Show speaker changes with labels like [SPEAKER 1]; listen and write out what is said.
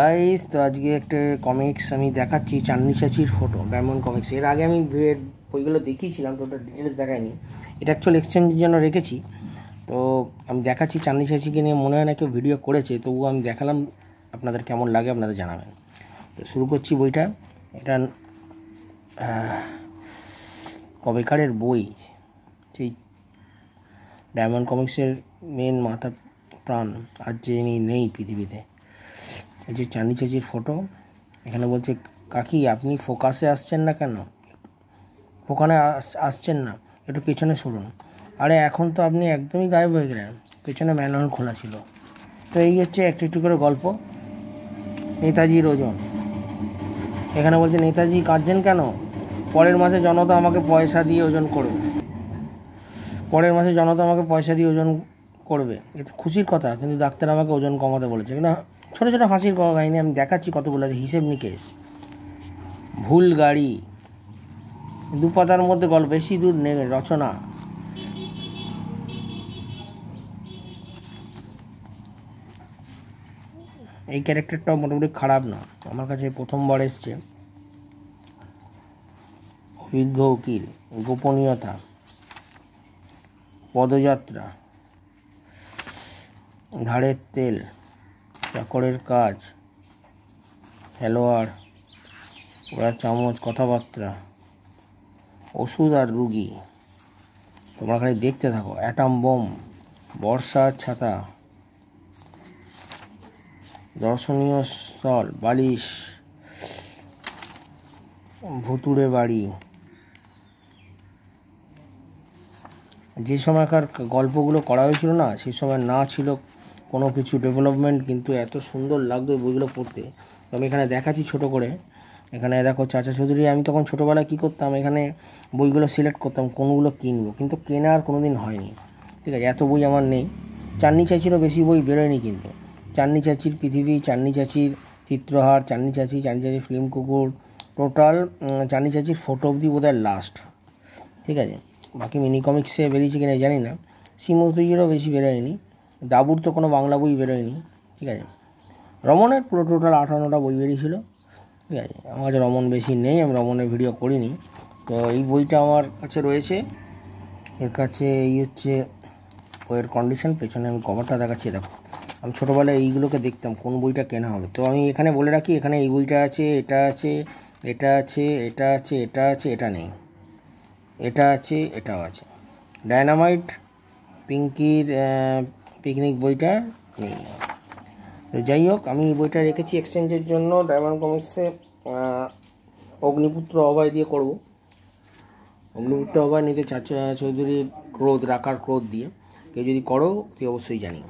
[SPEAKER 1] Guys, তো আজকে একটা কমিক্স আমি দেখাচ্ছি, চাঁদনি চাচির ফটো, ডায়মন্ড কমিক্স। এর আগে আমি বইগুলো দেখিয়েছিলাম, তো ওটা ডিটেলস দেখাইনি। এটা অ্যাকচুয়ালি এক্সচেঞ্জের জন্য রেখেছি। তো আমি দেখাচ্ছি চাঁদনি চাচিকে নিয়ে, মনে হয় না কেউ ভিডিও করেছে, তবুও আমি দেখালাম। আপনাদের কেমন লাগে আপনাদের জানাবেন। তো শুরু করছি বইটা। এটা কবেকারের বই, সেই ডায়মন্ড কমিক্সের মেন মাথা প্রাণ আজ যে নেই পৃথিবীতে। এই যে চাঁদনি চাচির ফটো। এখানে বলছে, কাকি আপনি ফোকাসে আসছেন না কেন, ফোকানে আসছেন না, একটু পেছনে সরুন। আরে এখন তো আপনি একদমই গায়েব হয়ে গেলেন, পেছনে ম্যানহোল খোলা ছিল। তো এই হচ্ছে একটু একটু করে গল্প। নেতাজির ওজন। এখানে বলছে, নেতাজি কাঁদছেন কেন? পরের মাসে জনতা আমাকে পয়সা দিয়ে ওজন করবে, পরের মাসে জনতা আমাকে পয়সা দিয়ে ওজন করবে। এটা খুশির কথা, কিন্তু ডাক্তার আমাকে ওজন কমাতে বলেছে। না, ছোটো ছোটো হাসির কাহিনী আমি দেখাচ্ছি কতগুলো আছে, হিসেব নিকেশ। ভুল গাড়ি, দু পাতার মধ্যে গল্প, বেশি দূর নেই রচনা। এই ক্যারেক্টারটাও মোটামুটি খারাপ না, আমার কাছে প্রথমবার এসছে। অভিজ্ঞ উকিল, গোপনীয়তা, পদযাত্রা, ধারের তেল, চাকরের কাজ, খেলোয়াড়, ওরা চামচ, কথাবার্তা, ওষুধ আর রুগী। তোমরা খালি দেখতে থাকো। অ্যাটম বোম, বর্ষার ছাতা, দর্শনীয় স্থল, বালিশ, ভুতুড়ে বাড়ি। যে সময়কার গল্পগুলো করা হয়েছিল না, সেই সময় না ছিল কোনো কিছু ডেভেলপমেন্ট, কিন্তু এত সুন্দর লাগতো বইগুলো পড়তে। তো আমি এখানে দেখাচ্ছি ছোটো করে। এখানে দেখো চাচা চৌধুরী। আমি তখন ছোটোবেলায় কী করতাম, এখানে বইগুলো সিলেক্ট করতাম কোনগুলো কিনবো, কিন্তু কেনা আর কোনো দিন হয়নি। ঠিক আছে, এত বই আমার নেই। চাঁদনি চাচিরও বেশি বই বেরোয়নি, কিন্তু চাঁদনি চাচির পৃথিবী, চাঁদনি চাচির চিত্রহার, চাঁদনি চাচির ফিল্ম কুকুর, টোটাল চাঁদনি চাচির ফটো অবধি বোধহয় লাস্ট। ঠিক আছে, বাকি মিনি কমিক্সে বেরিয়েছে কিনা জানি না। শ্রীমতীরও বেশি বেরোয়নি। দাবুর তো কোনো বাংলা বই বেরোয়নি। ঠিক আছে, রমনের পুরো টোটাল 58টা বই বেরিয়েছিল। ঠিক আছে, আমার কাছে রমন বেশি নেই, আমি রমনের ভিডিও করিনি। তো এই বইটা আমার কাছে রয়েছে। এর কাছে এই হচ্ছে বইয়ের কন্ডিশন। পেছনে আমি কভারটা দেখাচ্ছি, দেখো। আমি ছোটোবেলায় এইগুলোকে দেখতাম কোন বইটা কেনা হবে। তো আমি এখানে বলে রাখি, এখানে এই বইটা আছে, এটা আছে, এটা আছে, এটা আছে, এটা আছে, এটা নেই, এটা আছে, এটাও আছে। ডায়নামাইট, পিঙ্কির পিকনিক বইটা নেই। তো যাই হোক, আমি এই বইটা রেখেছি এক্সচেঞ্জের জন্য। ডায়মন্ড কমিক্সে অগ্নিপুত্র অভয় দিয়ে করব। অগ্নিপুত্র অভয় নিতে চাচা চৌধুরীর ক্রোধ, রাখার ক্রোধ দিয়ে। কেউ যদি করো তুই অবশ্যই জানি।